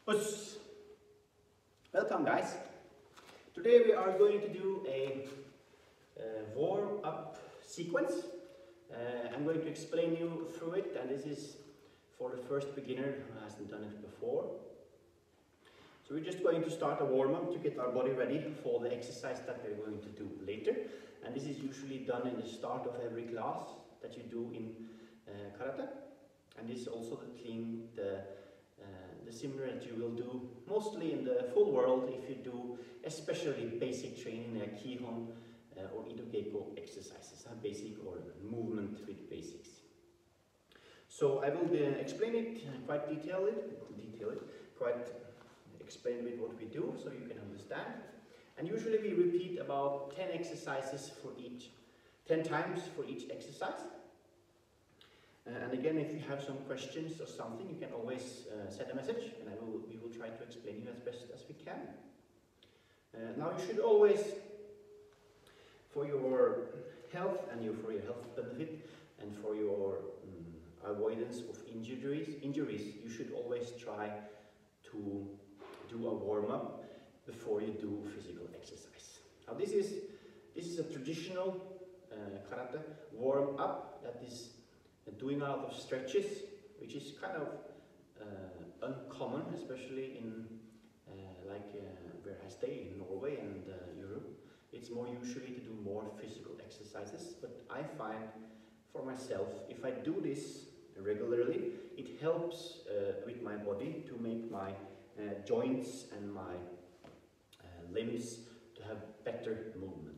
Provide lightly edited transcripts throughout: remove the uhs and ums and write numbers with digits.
Us. Welcome guys. Today we are going to do a warm-up sequence. I'm going to explain you through it, and this is for the first beginner who hasn't done it before. So we're just going to start a warm-up to get our body ready for the exercise that we're going to do later. And this is usually done in the start of every class that you do in karate. And this is also the similar that you will do mostly in the full world if you do especially basic training like Kihon or Ito-Keiko exercises, basic or movement with basics. So I will explain it quite explain a bit what we do so you can understand. And usually we repeat about 10 exercises for each, 10 times for each exercise. And again, if you have some questions or something, you can always send a message, and we will try to explain you as best as we can. Now you should always, for your health and for your health benefit and for your avoidance of injuries, you should always try to do a warm-up before you do physical exercise. Now this is a traditional karate warm-up that is doing a lot of stretches, which is kind of uncommon, especially in where I stay in Norway and Europe. It's more usually to do more physical exercises, but I find for myself, if I do this regularly, it helps with my body to make my joints and my limbs to have better movement.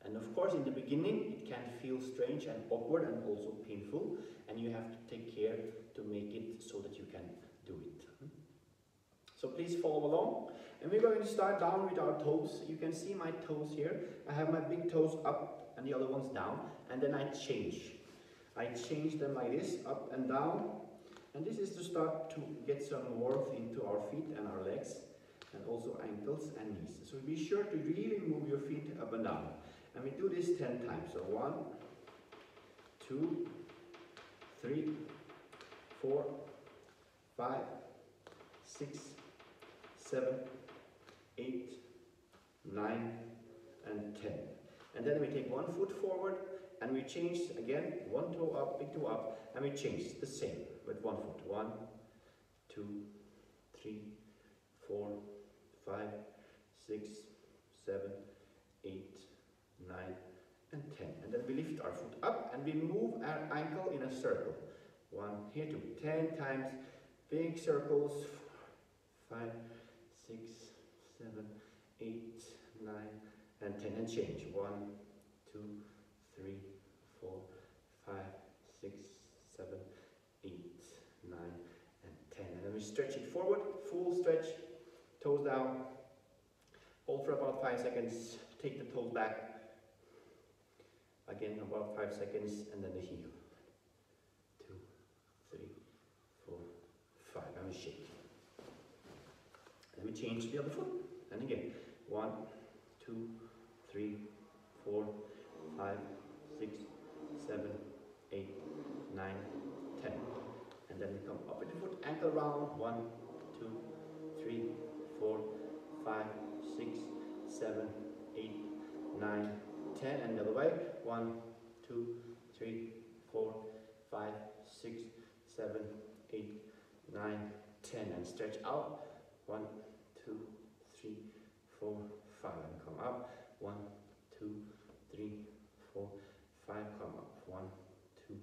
And of course, in the beginning, it can feel strange and awkward and also painful, and you have to take care to make it so that you can do it. So please follow along. And we're going to start down with our toes. You can see my toes here. I have my big toes up and the other ones down, and then I change. I change them like this, up and down. And this is to start to get some warmth into our feet and our legs, and also ankles and knees. So be sure to really move your feet up and down. And we do this 10 times. So 1, 2, 3, 4, 5, 6, 7, 8, 9, and 10. And then we take one foot forward and we change again, one toe up, big toe up, and we change the same with one foot. 1, 2, 3, 4, 5, 6, 7, 8, 9, and 10. And then we lift our foot up and we move our ankle in a circle. 1, here 2, 10 times, big circles. 5, 6, 7, 8, 9, and 10. And change. 1, 2, 3, 4, 5, 6, 7, 8, 9, and 10. And then we stretch it forward, full stretch, toes down. Hold for about 5 seconds, take the toes back. Again, about 5 seconds, and then the heel. 2, 3, 4, 5. And we shake. And then we change the other foot. And again, 1, 2, 3, 4, 5, 6, 7, 8, 9, 10. And then we come up with the foot, ankle round. 1, 2, 3, 4, 5, 6, 7, 8, 9, 10, and the other way. 1, 2, 3, 4, 5, 6, 7, 8, 9, 10, and stretch out. 1, 2, 3, 4, 5, and come up. 1, 2, 3, 4, 5, come up. 1, 2,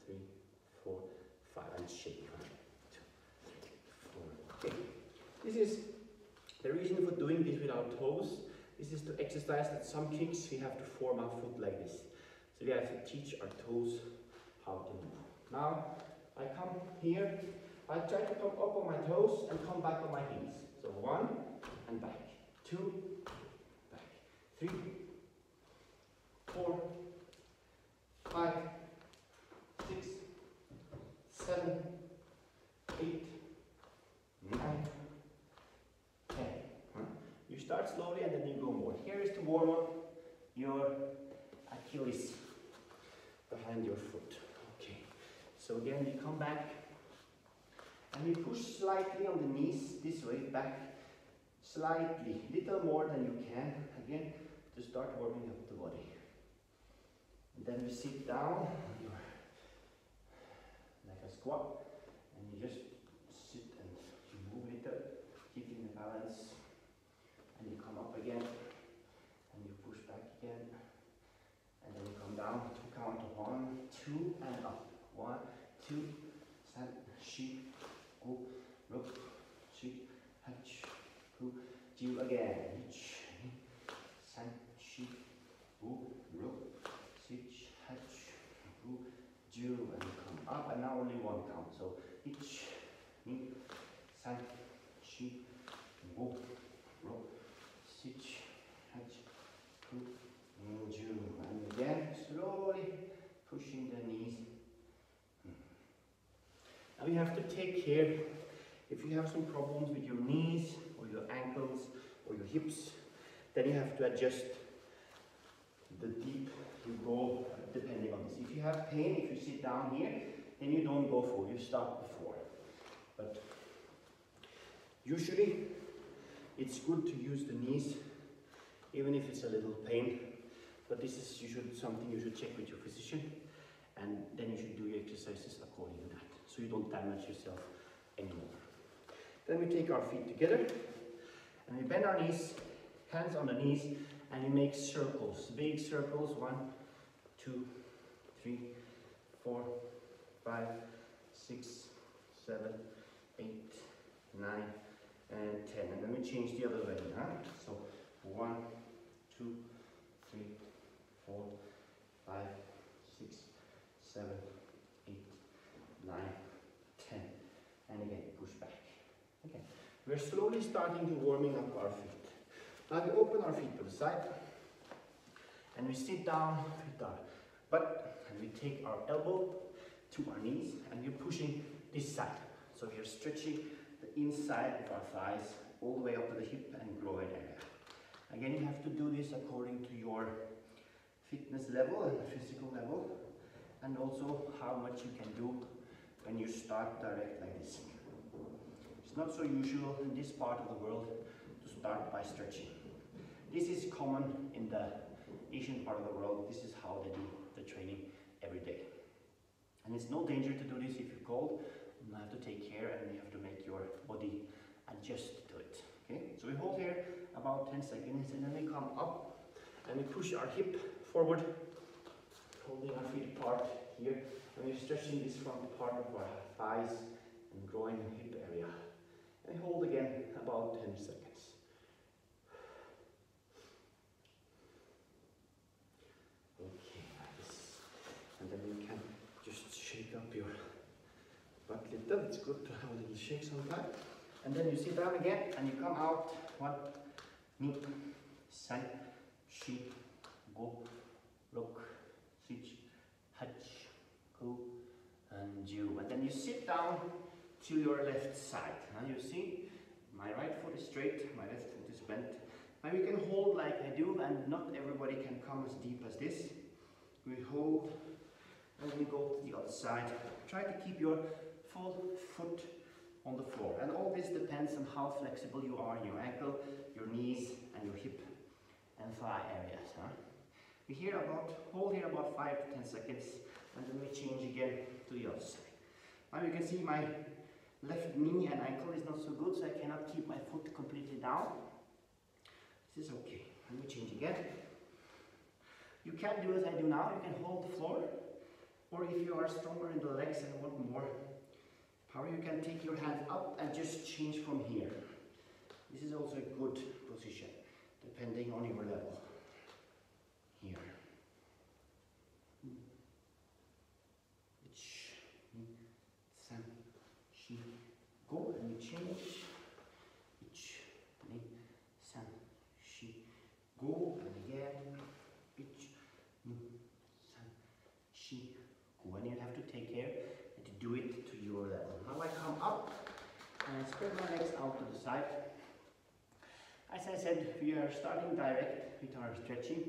3, 4, 5, and shake. 1, 2, 3, 4. Okay. This is the reason for doing this with our toes. This is to exercise that some kicks we have to form our foot like this. So we have to teach our toes how to move. Now I come here, I try to come up on my toes and come back on my heels. So 1 and back, 2, back, 3, 4, 5, 6, 7, 8, 9, 10. You start slowly and then you go more. Here is to warm up your Achilles behind your foot. Okay. So again, you come back And we push slightly on the knees this way, back, slightly, little more than you can, again, to start warming up the body. And then we sit down, like a squat, and you just sit and you move a little, keeping the balance, and you come up again, and you push back again, and then you come down to count 1, 2, and up. 1, 2, san, shi, gu, ruk, shi, hach, gu, jiu again. Ich, san, shi, gu, ruk, sich, hach, gu, jiu, and come up, and now only one count. So ich, ni, san, shi, gu, ruk, sich, hach, gu, jiu, and again slowly pushing the knees. Now you have to take care, if you have some problems with your knees or your ankles or your hips, then you have to adjust the deep you go depending on this. If you have pain, if you sit down here, then you don't go full, you start before. But usually it's good to use the knees, even if it's a little pain. But this is something you should check with your physician, and then you should do your exercises according to that, so you don't damage yourself anymore. Then we take our feet together, and we bend our knees, hands on the knees, and we make circles, big circles, 1, 2, 3, 4, 5, 6, 7, 8, 9, and 10. And then we change the other way, huh? So 1, 2, 3, 4, 5, 6, 7, 8, 9, 10. And again, push back. Okay. We're slowly starting to warming up our feet. Now we open our feet to the side, and we sit down with our butt, and we take our elbow to our knees, and we're pushing this side. So we are stretching the inside of our thighs all the way up to the hip and groin area. Again, you have to do this according to your fitness level and physical level, and also how much you can do when you start direct like this. It's not so usual in this part of the world to start by stretching. This is common in the Asian part of the world. This is how they do the training every day. And it's no danger to do this if you're cold. You have to take care, and you have to make your body adjust to it. Okay, so we hold here about 10 seconds, and then we come up and we push our hip forward, holding our feet apart here, and we're stretching this front part of our thighs and groin and hip area. And hold again about 10 seconds. Okay, like this. And then you can just shake up your butt little. It's good to have a little shake sometimes. And then you sit down again, and you come out. 1, 2, 3, 4, 5, 6, 7, 8, 9, 10. And jiu. And then you sit down to your left side. Now you see, my right foot is straight, my left foot is bent. Now you can hold like I do, and not everybody can come as deep as this. We hold, and we go to the other side. Try to keep your full foot on the floor. And all this depends on how flexible you are in your ankle, your knees, and your hip and thigh areas. Huh? We hold here about 5 to 10 seconds, and then we change again to the other side. Now you can see my left knee and ankle is not so good, so I cannot keep my foot completely down. This is okay. And we change again. You can do as I do now. You can hold the floor, or if you are stronger in the legs and want more power, you can take your hands up and just change from here. This is also a good position, depending on your level. Here. Go, and you change. Go, and again. Go, and you have to take care and to do it to your level. Now I come up and I spread my legs out to the side. As I said, we are starting direct with our stretching.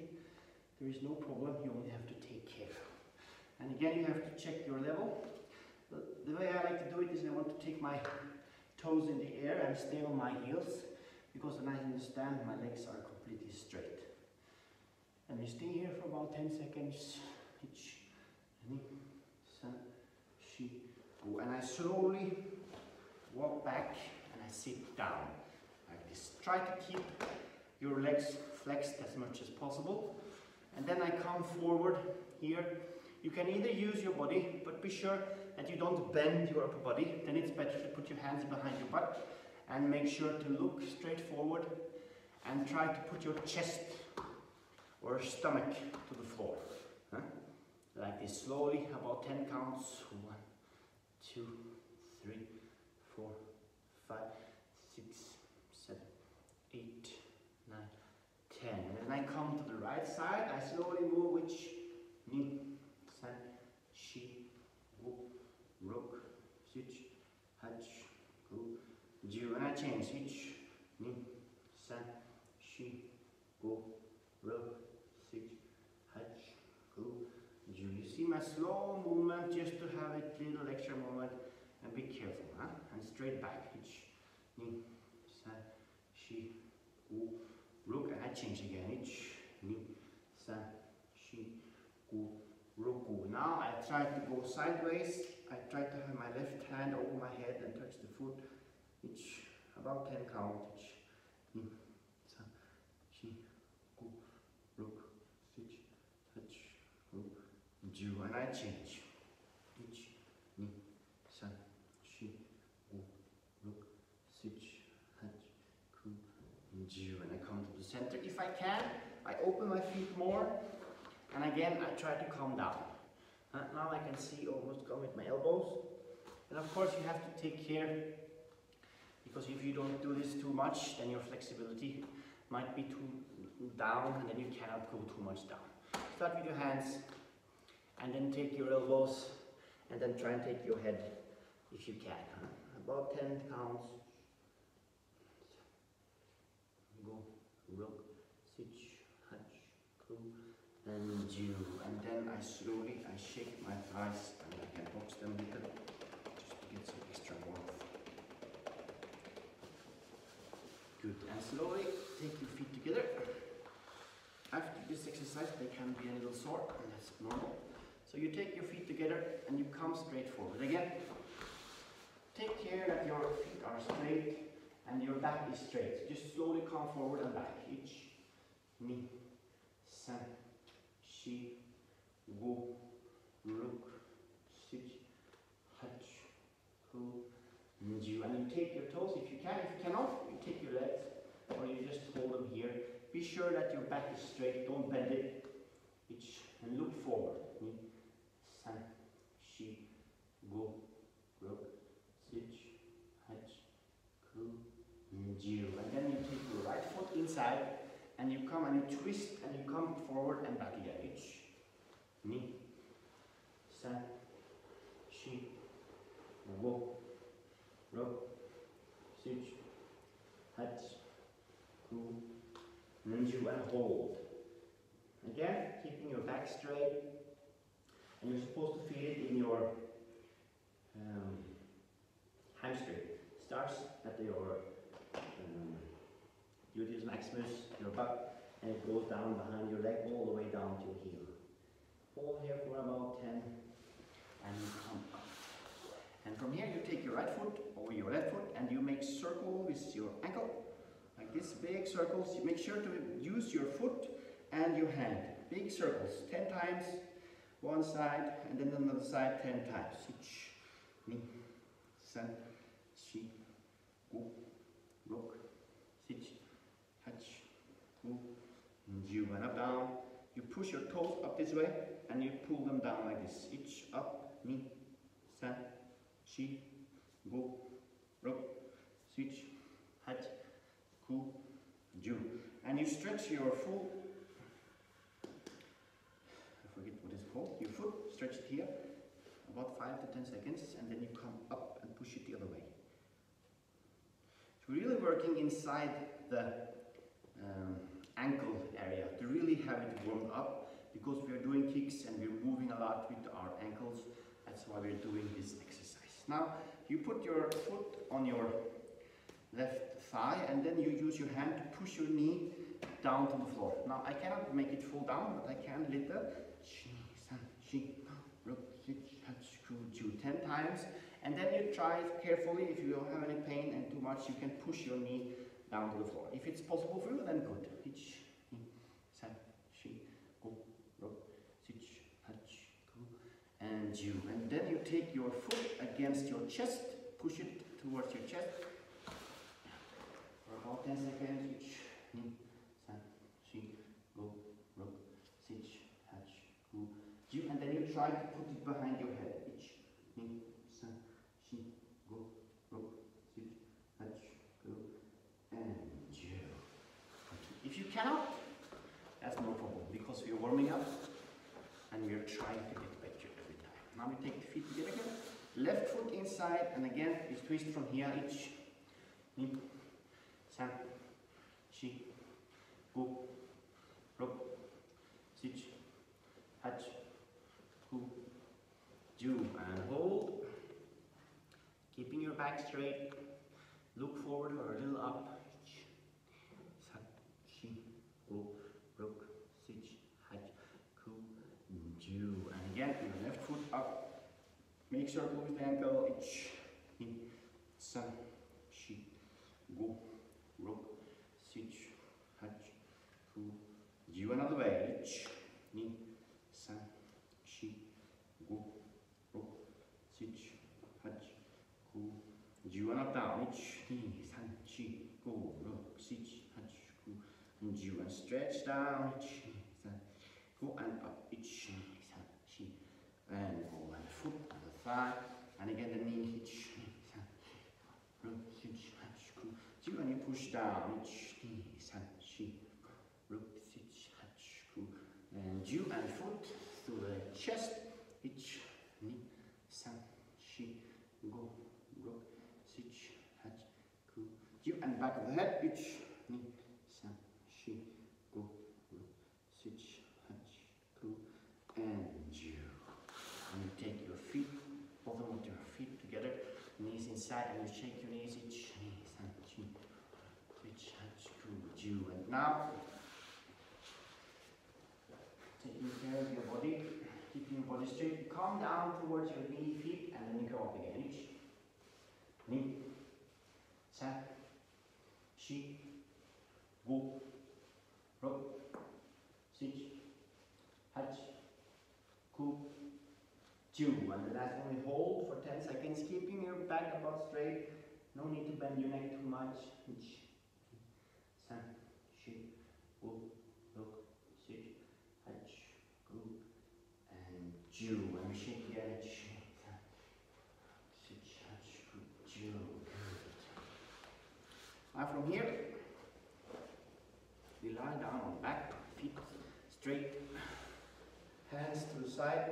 There is no problem, you only have to take care. And again, you have to check your level. So the way I like to do it is I want to take my toes in the air and stay on my heels, because then I understand my legs are completely straight. And you stay here for about 10 seconds. Ni, san, shi, go. And I slowly walk back and I sit down like this. Try to keep your legs flexed as much as possible. And then I come forward here. You can either use your body, but be sure that you don't bend your upper body. Then it's better to put your hands behind your butt and make sure to look straight forward and try to put your chest or stomach to the floor. Huh? Like this, slowly, about 10 counts. 1, 2, 3, 4, 5, 6, 7, 8, 9, 10. And then I come to the right side. I slowly move, which ni, san, shi, wu, ruk, sich, hach, gu, ju. And I change. Ich, ni, san, shi, gu, ruk, sich, hach, gu, ju. You see my slow movement, just to have a little extra moment, and be careful, huh? And straight back. Ich, ni, san, shi, gu, ruk, and I change again. Ich, ni, san, shi, gu, ruk, gu. Now I try to go sideways. I try to have my left hand over my head and touch the foot. Ich, about 10 count. Ich, ni, san, shi, gu, ruk, sich, hach, gu, ju. And I change. Ich, ni, san, shi, gu, ruk, sich, hach, gu, ju. And I come to the center. If I can, I open my feet more. And again, I try to calm down. Now I can see almost come with my elbows. And of course, you have to take care, because if you don't do this too much, then your flexibility might be too down, and then you cannot go too much down. Start with your hands, and then take your elbows, and then try and take your head if you can. About 10 counts. Go, ruk, sich, hach, ku, and ju. And then I slowly shake my thighs, and I can box them a little, just to get some extra warmth. Good. And slowly take your feet together. After this exercise, they can be a little sore, and that's normal. So you take your feet together and you come straight forward. Again, take care that your feet are straight and your back is straight. Just slowly come forward and back. Ich, ni, san, shi, gu, ruk, sich, hach, ku, ju. And you take your toes if you can. If you cannot, you take your legs, or you just hold them here. Be sure that your back is straight. Don't bend it. Ich, and look forward. Ni, san, shi, gu, ruk, sich, hach, ku, ju. And then you take your right foot inside, and you come and you twist, and you come forward and back again. Ich, ni, san, shi, gu, ruk, sich, hach, ku, ju, and hold. Again, keeping your back straight, and you're supposed to feel it in your hamstring. Starts at your gluteus maximus, your butt, and it goes down behind your leg all the way down to your heel. Hold here for about 10, and you come up. And from here, you take your right foot over your left foot, and you make circle with your ankle, like this, big circles. You make sure to use your foot and your hand. Big circles, 10 times, one side, and then another side 10 times. Ich, ni, san, shi, gu, ruk, sich, hach, ku, ju. And up, down. You push your toes up this way, and you pull them down like this. Ich, up, ni, san, shi, gu, ruk, sich, hach, ku, ju. And you stretch your full, I forget what it's called, your foot, stretch it here, about 5 to 10 seconds, and then you come up and push it the other way. So we're really working inside the ankle area to really have it warmed up, because we are doing kicks and we're moving a lot with our ankles. That's why we're doing this exercise. Now you put your foot on your left thigh and then you use your hand to push your knee down to the floor. Now I cannot make it fall down, but I can little. 10 times, and then you try carefully. If you don't have any pain and too much, you can push your knee down to the floor. If it's possible for you, then good. And you. And then you take your foot against your chest, push it towards your chest for about 10 seconds. And then you try to put it behind your head. If you cannot, that's no problem, because we're warming up and we're trying to get better every time. Now we take the feet together again. Left foot inside, and again you twist from here. And hold. Keeping your back straight. Look forward or a little up. And again, your left foot up. Make circle with the ankle. Another way. And up down. And stretch down. Go and up. And go and foot and the thigh. And again the knee. And you push down. And you and foot through the chest. You and back of the head. And you. And you take your feet, bottom of your feet together, knees inside, and you shake your knees. And now, taking care of your body, keeping your body straight, you come down towards your knee, feet, and then you go up again. Knee, san, shi, gu, rok, sich, hach, ku, ju. And the last one we hold for 10 seconds, keeping your back about straight. No need to bend your neck too much. San, shi, gu, rok, sich, hach, ku, and ju. And we shake again. Now from here, we lie down on back, feet straight, hands to the side,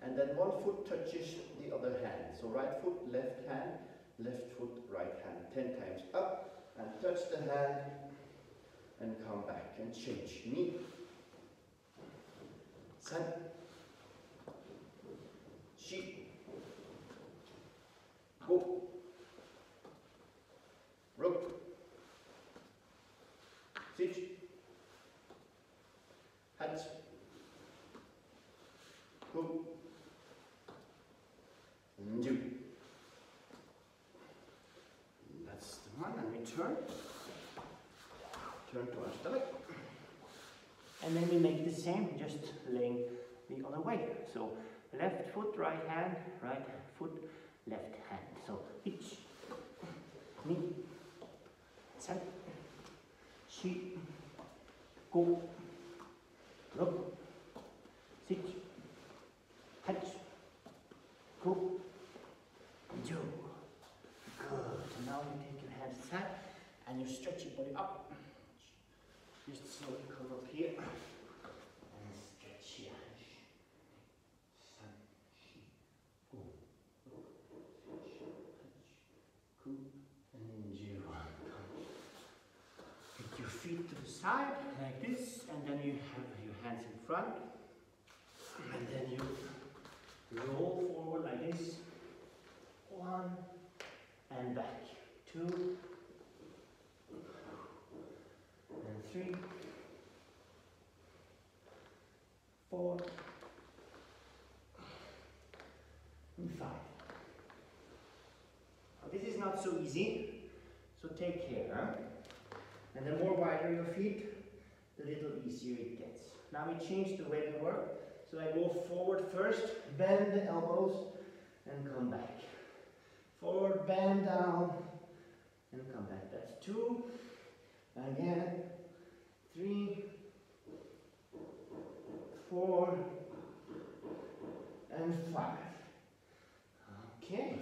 and then one foot touches the other hand. So right foot, left foot, right hand. 10 times up, and touch the hand, and come back, and change. Knee, san, shi, gu, rok, sich, hach, ku, ju. That's the one, and we turn to our stomach. And then we make the same, just laying the other way. So left foot, right hand, right foot, left hand. So each. Knee, san, shi, gu, rok, sich, hach, ku, ju. Good. And now you take your hands aside and you stretch your body up. Just slowly come up here and stretch here. San, shi, gu, rok, sich, hach, ku. Take your feet to the side like this, and then you have your hands in front, and then you roll forward like this, 1, and back. 2, and 3, 4, and 5. Now, this is not so easy, so take care. And the more wider your feet, the little easier it gets. Now we change the way we work. So I go forward first, bend the elbows, and come back. Forward, bend down, and come back. That's 2, again, 3, 4, and 5. Okay.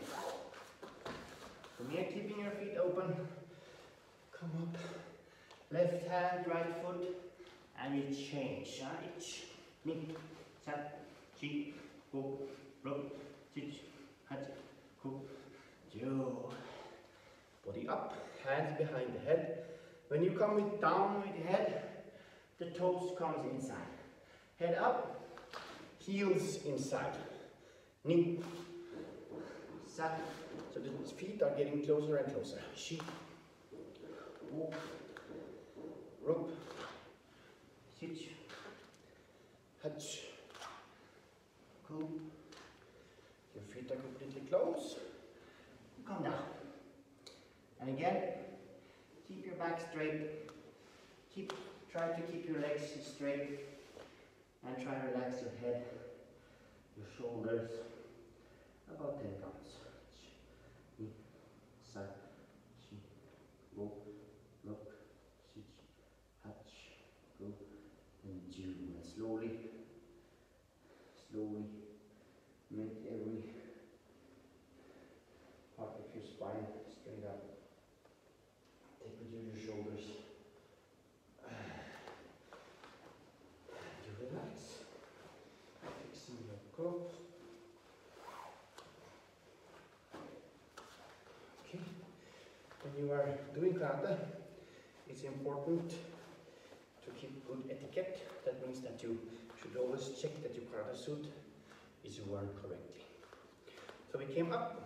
From here, keeping your feet open, come up, left hand, right foot, and we change. Ich, ni, san, chi, go, ro, sich, hat, go, jo. Body up, hands behind the head. When you come down with the head, the toes comes inside. Head up, heels inside. Ni, sa. So the feet are getting closer and closer. Shi, wo, ro, sich, hach, go. Your feet are completely closed. Come down. And again, keep your back straight. Try to keep your legs straight. And try to relax your head, your shoulders. About 10 counts. Ni, sa, chi, wo, ro, sich, hach, go, and ju. And slowly make every part of your spine straight up. Take with you your shoulders. You relax. Fixing your clothes. Okay. When you are doing karate, it's important to keep good etiquette. That means that you should always check that your karate suit is worn correctly. So we came up.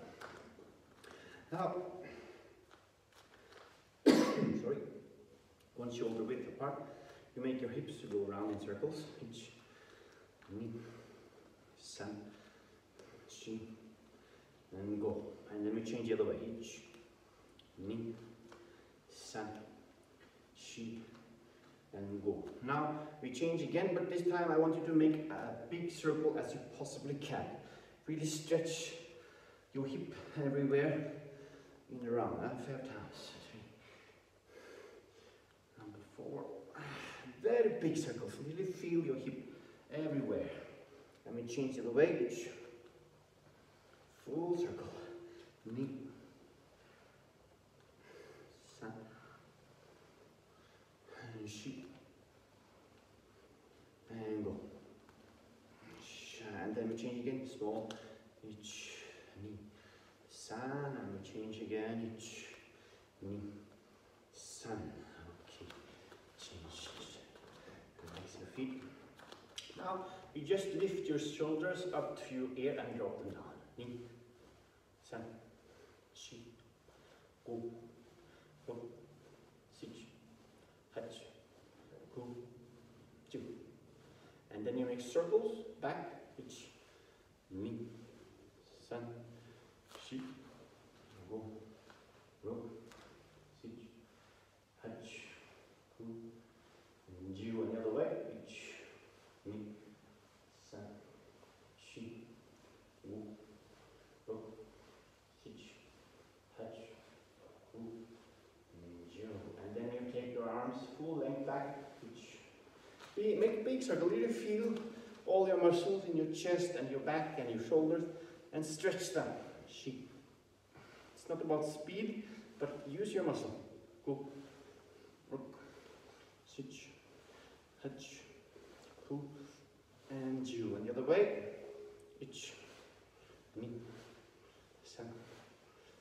Now, sorry, one shoulder width apart. You make your hips to go around in circles. Ich, ni, san, shi, and go. And then we change the other way. Ich, ni, san, shi, and go. Now we change again, but this time I want you to make a big circle as you possibly can. Really stretch your hip everywhere in the round. 5 times. 3. Number 4. Very big circles. Really feel your hip everywhere. And we change the other way. Full circle. Ni, san, and shi, and go. And then we change again. Small. Ich, ni, san, and we change again. Ich, ni, san. Okay. Change. Release your feet. Now you just lift your shoulders up to your ear and drop them down. Ni, san, shi, go, ro, sich, hach, go, ju. And then you make circles back. Ich, ni, san, shi, go, ro, sich, hach, go, and ju. And the other way. Ich, ni, san, shi, go, ro, sich, hach, go, and ju. And then you take your arms full length back. Ich. Make a big circle. Really feel all your muscles in your chest and your back and your shoulders and stretch them. Shi. It's not about speed, but use your muscle. Go, ro, sich, hach, go, and ju. And the other way. Ich, ni, san,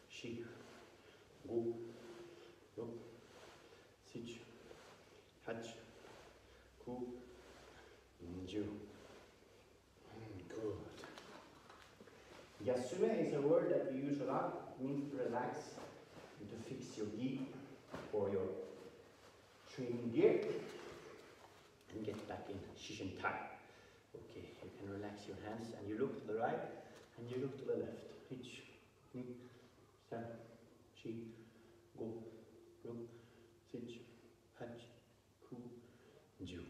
shi, go, ro, sich, hach, go, and ju. Good. Yasume is a word that we usually shala, it means to relax and to fix your gi or your training gear and get back in shishin tai. Okay, you can relax your hands and you look to the right and you look to the left. Hitch, ni, san, shi, go, ruk, sich, hach, ku, ju.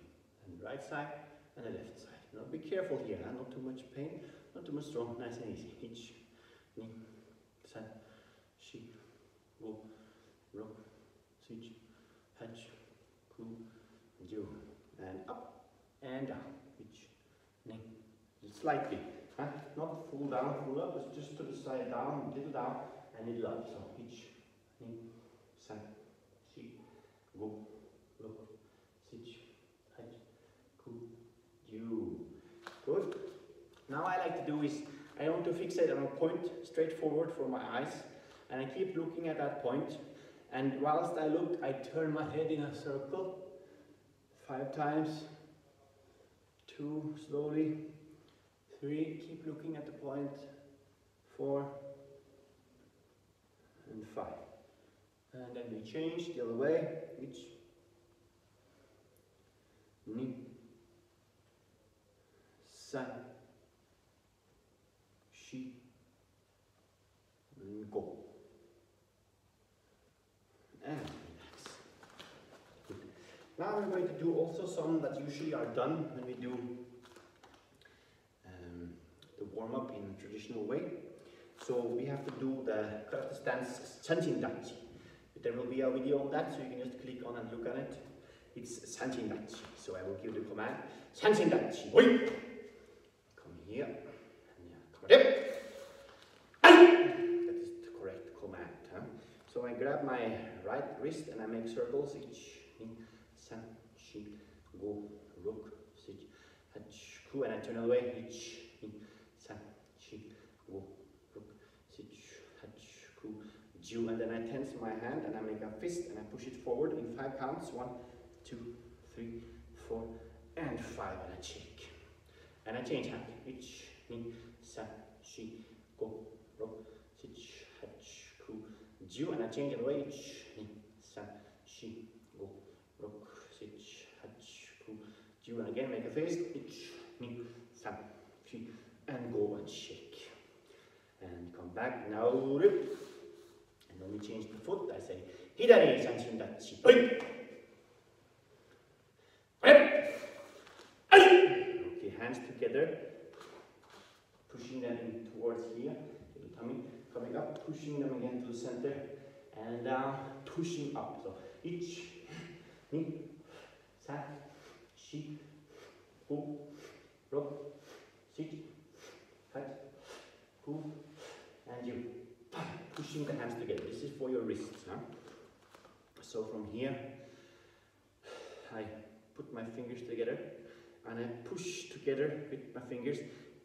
And the right side and the left side. Now be careful here, huh? Not too much pain, not too much strong, nice and easy. Hitch, ni, san, shi, go, ruk, sich, hach, ku, ju. And up and down. Hitch, ni, slightly. Huh? Not full down, full up, it's just to the side down, little and little up. So hitch, ni, san, shi, go, look, sich, hach, ku, ju. Good. Now I like to do is, I want to fixate on a point straight forward for my eyes, and I keep looking at that point, and whilst I look, I turn my head in a circle 5 times, 2, slowly, 3, keep looking at the point, 4, and 5. And then we change the other way, which, ni, san, shi, and go. And relax. Good. Now we're going to do also some that usually are done when we do the warm-up in a traditional way. So we have to do the karate stance Sanchin Dachi. There will be a video on that, so you can just click on and look at it. It's Sanchin Dachi. So I will give the command Sanchin Dachi. Oi! Come here. And come there. That is the correct command. Huh? So I grab my right wrist and I make circles. Ich, ni, san, shi, go, ruk, sich, hach, ku, and I turn away. Ich, ni, san, shi, go, ruk, sich, hach, ku, ju, and then I tense my hand and I make a fist and I push it forward in 5 counts. 1, 2, 3, 4, and 5, and I shake. And I change hand. Ich, ni, san, shi, go, ruk, sich, hach, ku, ju, and I change it away. Ich, ni, san, shi, go, ruk, sich, hach, ku, ju, and again make a fist. Ich, ni, san, shi, and go and shake. And come back now. And when we change the foot, I say Hidari Sanchin Dachi. Okay, hands together, pushing them in towards here, to the tummy, coming up, pushing them again to the center, and down, pushing up. So ich, ni, san, shi, go, rok, sich, hat, ku, and you. Pushing the hands together. This is for your wrists. Huh? So from here, I put my fingers together and I push together with my fingers,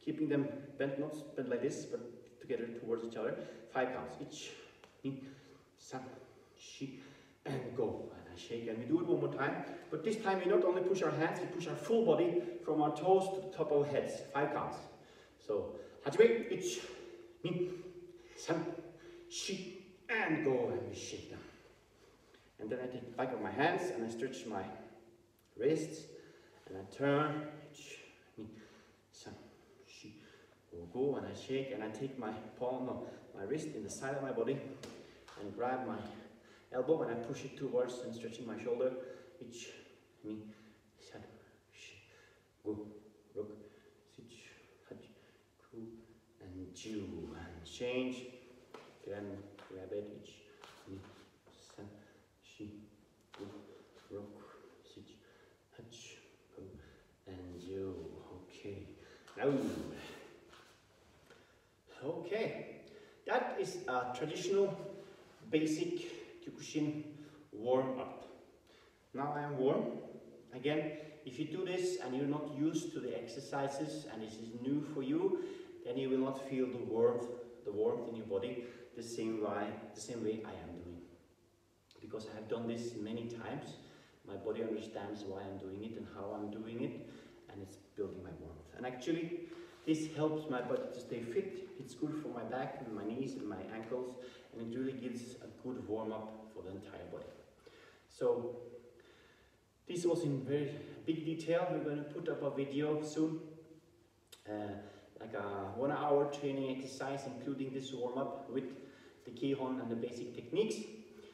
keeping them bent, not bent like this, but together towards each other. 5 counts. Ich, ni, san, shi, and go. And I shake, and we do it one more time. But this time we not only push our hands, we push our full body from our toes to the top of our heads. 5 counts. So, hajime, ich, ni, san, shi, and go, and we shake them. And then I take the back of my hands and I stretch my wrists and I turn, ni, san, shi, go, and I shake, and I take my palm of my wrist in the side of my body and grab my elbow and I push it towards and stretching my shoulder. Ich, ni, san, shi, go, rok, sich, hach, ku, and ju, and change. Again, grab it, ich, ni, san, shi, go, rok, sich, hach, ku, and ju. Okay. Now, okay. That is a traditional, basic Kyokushin warm-up. Now I am warm. Again, if you do this and you're not used to the exercises and this is new for you, then you will not feel the warmth in your body the same way I am doing. Because I have done this many times, my body understands why I'm doing it and how I'm doing it, and it's building my warmth. And actually, This helps my body to stay fit. It's good for my back and my knees and my ankles, and it really gives a good warm-up for the entire body. So this was in very big detail. We're going to put up a video soon, like a 1 hour training exercise, including this warm-up with the Kihon and the basic techniques.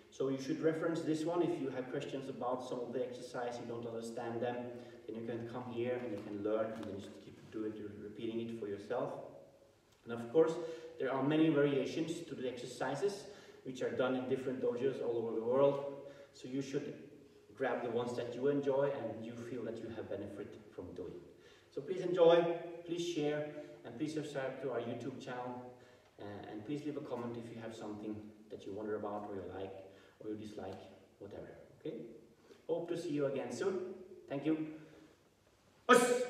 So you should reference this one if you have questions about some of the exercise, you don't understand them, then you can come here and you can learn, and then just keep doing it, repeating it for yourself. And of course, there are many variations to the exercises, which are done in different dojos all over the world. So you should grab the ones that you enjoy and you feel that you have benefit from doing. So please enjoy, please share, and please subscribe to our YouTube channel. And please leave a comment if you have something that you wonder about, or you like, or you dislike, whatever. Okay? Hope to see you again soon. Thank you. Us!